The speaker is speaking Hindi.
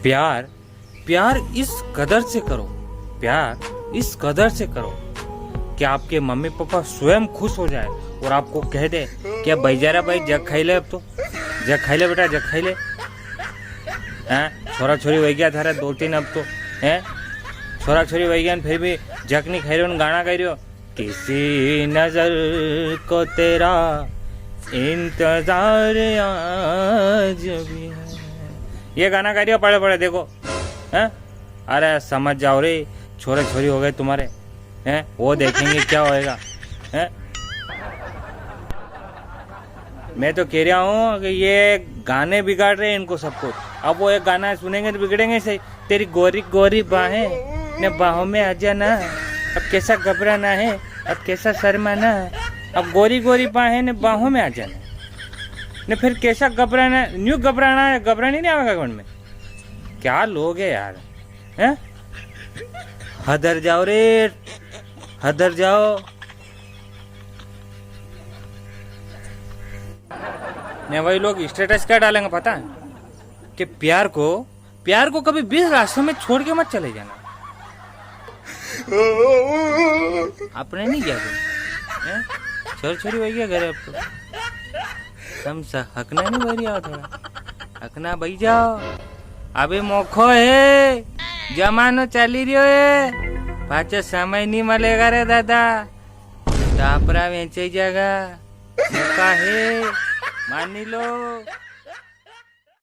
प्यार प्यार इस कदर से करो, प्यार इस कदर से करो कि आपके मम्मी पापा स्वयं खुश हो जाए और आपको कह दे कि भाई जरा भाई जग खाई ले, अब तो जग खाई ले बेटा, जग खाई ले। छोरा छोरी वही गया थारा 2-3 अब तो है, छोरा छोरी वही गया फिर भी जग नहीं खाई रहे, गाना गा रहे हो, किसी नजर को तेरा इंतजार आज भी है, ये गाना गा रही हो पड़े पड़े देखो हैं। अरे समझ जाओ रे, छोरे छोरी हो गए तुम्हारे हैं, वो देखेंगे क्या होएगा हैं। मैं तो कह रहा हूँ कि ये गाने बिगाड़ रहे हैं इनको सब कुछ। अब वो एक गाना सुनेंगे तो बिगड़ेंगे सही, तेरी गोरी गोरी बाहें ने बाहों में आ जाना, अब कैसा घबराना है, अब कैसा शर्माना, अब गोरी गोरी बाहें ने बाहों में आ जाना ने फिर कैसा घबराना, न्यू घबराना है, घबरानी नहीं आएगा मन में। क्या लोग है यार हैं, हदर जाओ रे, हदर जाओ। नहीं वही लोग स्टेटस क्या डालेंगे पता है कि प्यार को कभी 20 रास्तों में छोड़ के मत चले जाना। आपने नहीं किया छोरी छोरी वही गया घर, अब तो तुम हकना नहीं बही आओ, थोड़ा हकना बही जाओ, अभी मौको है, जमानो चली रही है, पाछो समय नहीं मिलेगा रे दादा, टापरा वेचे जगह मौका है, मान लो।